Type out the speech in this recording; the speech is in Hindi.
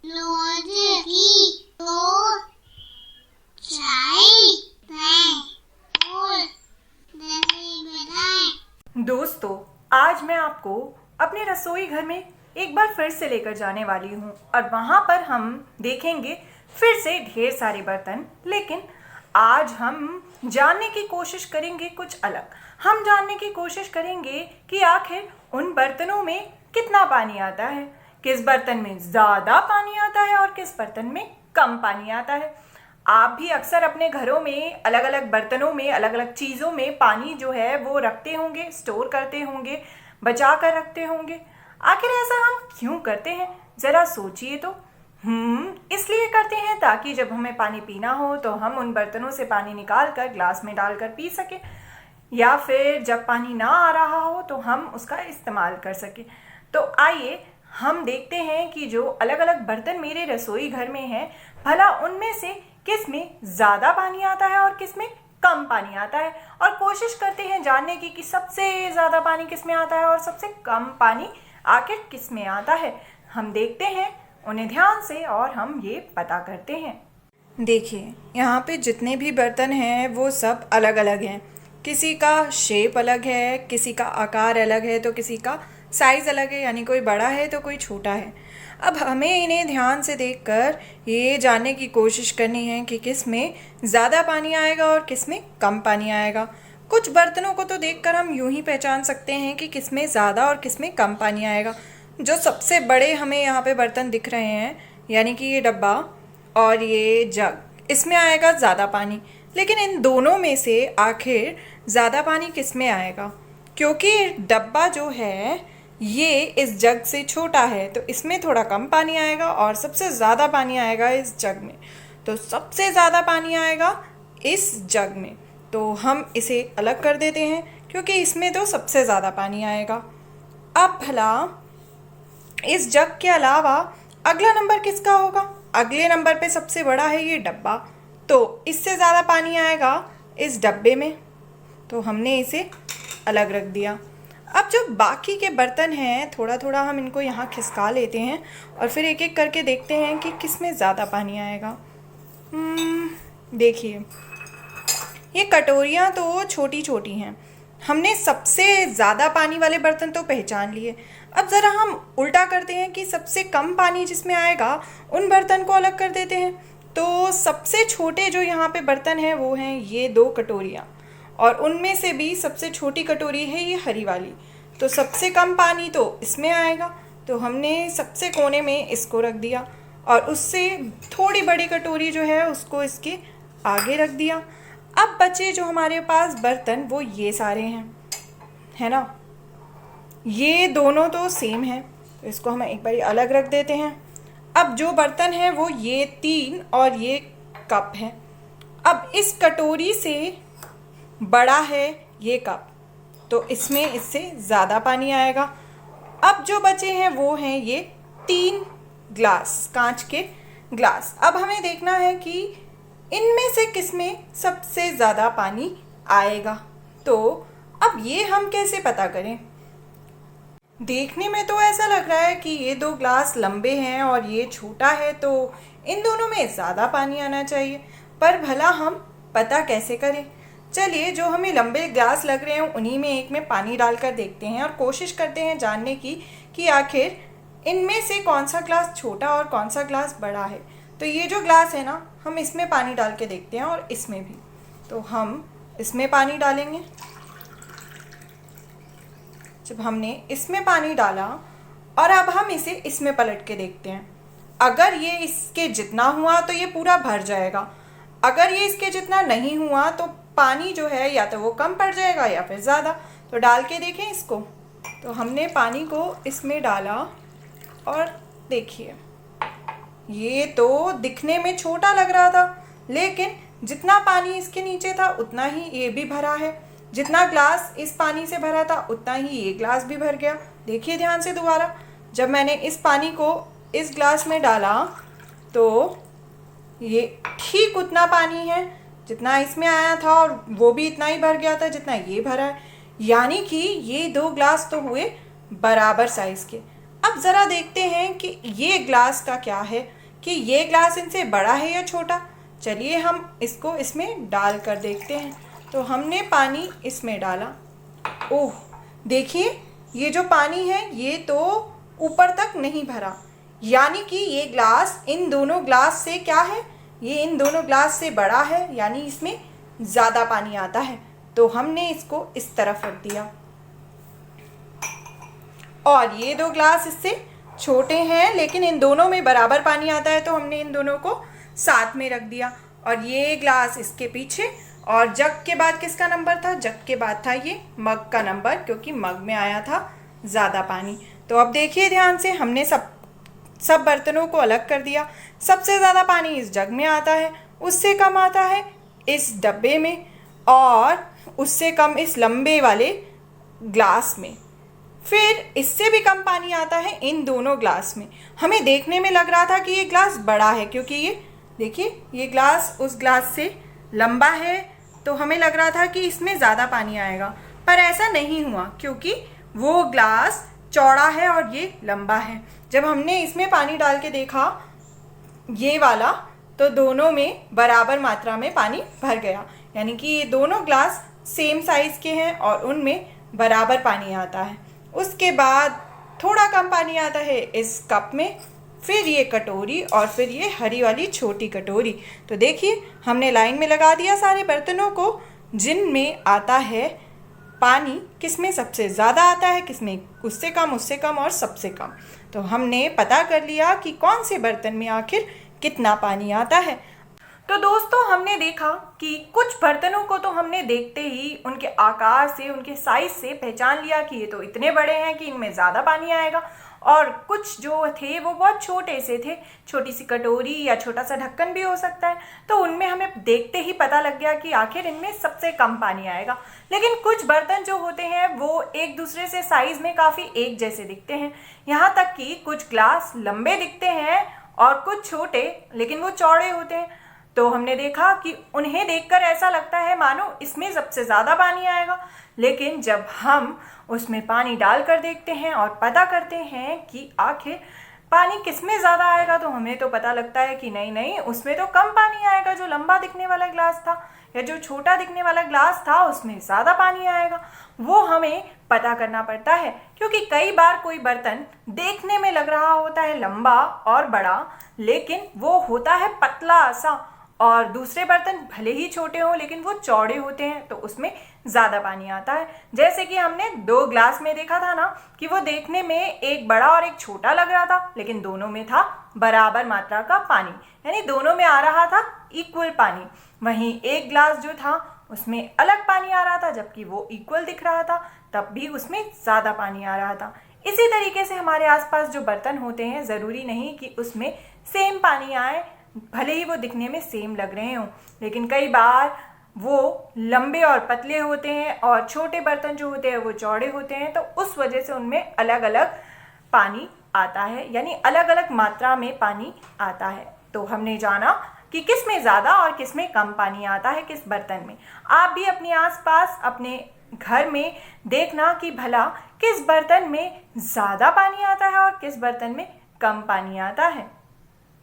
रोज की दो चाय बनाएं और दही बनाएं। दोस्तों, आज मैं आपको अपने रसोई घर में एक बार फिर से लेकर जाने वाली हूँ और वहाँ पर हम देखेंगे फिर से ढेर सारे बर्तन। लेकिन आज हम जानने की कोशिश करेंगे कुछ अलग। हम जानने की कोशिश करेंगे कि आखिर उन बर्तनों में कितना पानी आता है, किस बर्तन में ज़्यादा पानी आता है और किस बर्तन में कम पानी आता है। आप भी अक्सर अपने घरों में अलग अलग बर्तनों में अलग अलग चीज़ों में पानी जो है वो रखते होंगे, स्टोर करते होंगे, बचा कर रखते होंगे। आखिर ऐसा हम क्यों करते हैं, ज़रा सोचिए तो। इसलिए करते हैं ताकि जब हमें पानी पीना हो तो हम उन बर्तनों से पानी निकाल कर ग्लास में डालकर पी सकें, या फिर जब पानी ना आ रहा हो तो हम उसका इस्तेमाल कर सकें। तो आइए हम देखते हैं कि जो अलग अलग बर्तन मेरे रसोई घर में हैं, भला उनमें से किस में ज़्यादा पानी आता है और किस में कम पानी आता है, और कोशिश करते हैं जानने की कि सबसे ज़्यादा पानी किस में आता है और सबसे कम पानी आखिर किस में आता है। हम देखते हैं उन्हें ध्यान से और हम ये पता करते हैं। देखिए, यहाँ पे जितने भी बर्तन हैं वो सब अलग अलग हैं। किसी का शेप अलग है, किसी का आकार अलग है, तो किसी का साइज़ अलग है, यानी कोई बड़ा है तो कोई छोटा है। अब हमें इन्हें ध्यान से देखकर ये जानने की कोशिश करनी है कि किस में ज़्यादा पानी आएगा और किस में कम पानी आएगा। कुछ बर्तनों को तो देखकर हम यूं ही पहचान सकते हैं कि किस में ज़्यादा और किस में कम पानी आएगा। जो सबसे बड़े हमें यहाँ पे बर्तन दिख रहे हैं, यानी कि ये डब्बा और ये जग, इसमें आएगा ज़्यादा पानी। लेकिन इन दोनों में से आखिर ज़्यादा पानी किस में आएगा? क्योंकि डब्बा जो है ये इस जग से छोटा है तो इसमें थोड़ा कम पानी आएगा और सबसे ज़्यादा पानी आएगा इस जग में। तो सबसे ज़्यादा पानी आएगा इस जग में, तो हम इसे अलग कर देते हैं क्योंकि इसमें तो सबसे ज़्यादा पानी आएगा। अब भला इस जग के अलावा अगला नंबर किसका होगा? अगले नंबर पे सबसे बड़ा है ये डब्बा, तो इससे ज़्यादा पानी आएगा इस डब्बे में, तो हमने इसे अलग रख दिया। अब जो बाकी के बर्तन हैं, थोड़ा थोड़ा हम इनको यहाँ खिसका लेते हैं और फिर एक एक करके देखते हैं कि किस में ज़्यादा पानी आएगा। देखिए, ये कटोरियाँ तो छोटी छोटी हैं। हमने सबसे ज़्यादा पानी वाले बर्तन तो पहचान लिए। अब ज़रा हम उल्टा करते हैं कि सबसे कम पानी जिसमें आएगा उन बर्तन को अलग कर देते हैं। तो सबसे छोटे जो यहाँ पे बर्तन हैं वो हैं ये दो कटोरियाँ, और उनमें से भी सबसे छोटी कटोरी है ये हरी वाली। तो सबसे कम पानी तो इसमें आएगा, तो हमने सबसे कोने में इसको रख दिया और उससे थोड़ी बड़ी कटोरी जो है उसको इसके आगे रख दिया। अब बचे जो हमारे पास बर्तन वो ये सारे हैं, है ना। ये दोनों तो सेम है, तो इसको हम एक बार अलग रख देते हैं। अब जो बर्तन है वो ये 3 और ये कप है। अब इस कटोरी से बड़ा है ये कप, तो इसमें इससे ज़्यादा पानी आएगा। अब जो बचे हैं वो हैं ये 3 ग्लास, कांच के ग्लास। अब हमें देखना है कि इनमें से किस में सबसे ज़्यादा पानी आएगा। तो अब ये हम कैसे पता करें? देखने में तो ऐसा लग रहा है कि ये 2 ग्लास लंबे हैं और ये छोटा है, तो इन दोनों में ज़्यादा पानी आना चाहिए। पर भला हम पता कैसे करें? चलिए, जो हमें लंबे ग्लास लग रहे हैं उन्हीं में एक में पानी डालकर देखते हैं और कोशिश करते हैं जानने की कि आखिर इनमें से कौन सा ग्लास छोटा और कौन सा ग्लास बड़ा है। तो ये जो ग्लास है ना, हम इसमें पानी डाल के देखते हैं और इसमें भी। तो हम इसमें पानी डालेंगे। जब हमने इसमें पानी डाला और अब हम इसे इसमें पलट के देखते हैं। अगर ये इसके जितना हुआ तो ये पूरा भर जाएगा, अगर ये इसके जितना नहीं हुआ तो पानी जो है या तो वो कम पड़ जाएगा या फिर ज़्यादा। तो डाल के देखें इसको। तो हमने पानी को इसमें डाला और देखिए, ये तो दिखने में छोटा लग रहा था, लेकिन जितना पानी इसके नीचे था उतना ही ये भी भरा है। जितना ग्लास इस पानी से भरा था उतना ही ये ग्लास भी भर गया। देखिए ध्यान से दोबारा, जब मैंने इस पानी को इस ग्लास में डाला तो ये ठीक उतना पानी है जितना इसमें आया था, और वो भी इतना ही भर गया था जितना ये भरा है। यानी कि ये 2 ग्लास तो हुए बराबर साइज़ के। अब ज़रा देखते हैं कि ये ग्लास का क्या है, कि ये ग्लास इनसे बड़ा है या छोटा। चलिए हम इसको इसमें डाल कर देखते हैं। तो हमने पानी इसमें डाला। ओह, देखिए ये जो पानी है ये तो ऊपर तक नहीं भरा, यानी कि ये ग्लास इन दोनों ग्लास से क्या है, ये इन दोनों ग्लास से बड़ा है, यानी इसमें ज़्यादा पानी आता है। तो हमने इसको इस तरफ रख दिया। और ये दो ग्लास इससे छोटे हैं लेकिन इन दोनों में बराबर पानी आता है, तो हमने इन दोनों को साथ में रख दिया। और ये ग्लास इसके पीछे, और जग के बाद किसका नंबर था, जग के बाद था ये मग का नंबर, क्योंकि मग में आया था ज़्यादा पानी। तो अब देखिए ध्यान से, हमने सब बर्तनों को अलग कर दिया। सबसे ज़्यादा पानी इस जग में आता है, उससे कम आता है इस डब्बे में, और उससे कम इस लंबे वाले ग्लास में। फिर इससे भी कम पानी आता है इन दोनों ग्लास में। हमें देखने में लग रहा था कि ये ग्लास बड़ा है, क्योंकि ये देखिए ये ग्लास उस ग्लास से लंबा है, तो हमें लग रहा था कि इसमें ज़्यादा पानी आएगा। पर ऐसा नहीं हुआ, क्योंकि वो ग्लास चौड़ा है और ये लंबा है। जब हमने इसमें पानी डाल के देखा ये वाला, तो दोनों में बराबर मात्रा में पानी भर गया, यानी कि ये दोनों ग्लास सेम साइज़ के हैं और उनमें बराबर पानी आता है। उसके बाद थोड़ा कम पानी आता है इस कप में, फिर ये कटोरी, और फिर ये हरी वाली छोटी कटोरी। तो देखिए हमने लाइन में लगा दिया सारे बर्तनों को, जिनमें आता है पानी, किसमें सबसे ज़्यादा आता है, किसमें उससे कम और सबसे कम। तो हमने पता कर लिया कि कौन से बर्तन में आखिर कितना पानी आता है। तो दोस्तों हमने देखा कि कुछ बर्तनों को तो हमने देखते ही उनके आकार से, उनके साइज से पहचान लिया कि ये तो इतने बड़े हैं कि इनमें ज़्यादा पानी आएगा, और कुछ जो थे वो बहुत छोटे से थे, छोटी सी कटोरी या छोटा सा ढक्कन भी हो सकता है। तो उनमें हमें देखते ही पता लग गया कि आखिर इनमें सबसे कम पानी आएगा। लेकिन कुछ बर्तन जो होते हैं वो एक दूसरे से साइज़ में काफ़ी एक जैसे दिखते हैं, यहाँ तक कि कुछ ग्लास लंबे दिखते हैं और कुछ छोटे, लेकिन वो चौड़े होते हैं। तो हमने देखा कि उन्हें देखकर ऐसा लगता है मानो इसमें सबसे ज़्यादा पानी आएगा, लेकिन जब हम उसमें पानी डालकर देखते हैं और पता करते हैं कि आखिर पानी किसमें ज़्यादा आएगा, तो हमें तो पता लगता है कि नहीं, उसमें तो कम पानी आएगा। जो लंबा दिखने वाला ग्लास था या जो छोटा दिखने वाला ग्लास था उसमें ज़्यादा पानी आएगा। वो हमें पता करना पड़ता है, क्योंकि कई बार कोई बर्तन देखने में लग रहा होता है लंबा और बड़ा, लेकिन वो होता है पतला सा, और दूसरे बर्तन भले ही छोटे हों लेकिन वो चौड़े होते हैं, तो उसमें ज़्यादा पानी आता है। जैसे कि हमने दो ग्लास में देखा था ना, कि वो देखने में एक बड़ा और एक छोटा लग रहा था, लेकिन दोनों में था बराबर मात्रा का पानी, यानी दोनों में आ रहा था इक्वल पानी। वहीं एक ग्लास जो था उसमें अलग पानी आ रहा था, जबकि वो इक्वल दिख रहा था, तब भी उसमें ज़्यादा पानी आ रहा था। इसी तरीके से हमारे आसपास जो बर्तन होते हैं, ज़रूरी नहीं कि उसमें सेम पानी आए, भले ही वो दिखने में सेम लग रहे हों, लेकिन कई बार वो लंबे और पतले होते हैं और छोटे बर्तन जो होते हैं वो चौड़े होते हैं, तो उस वजह से उनमें अलग अलग पानी आता है, यानी अलग अलग मात्रा में पानी आता है। तो हमने जाना कि किस में ज़्यादा और किस में कम पानी आता है, किस बर्तन में। आप भी अपने आसपास अपने घर में देखना कि भला किस बर्तन में ज़्यादा पानी आता है और किस बर्तन में कम पानी आता है।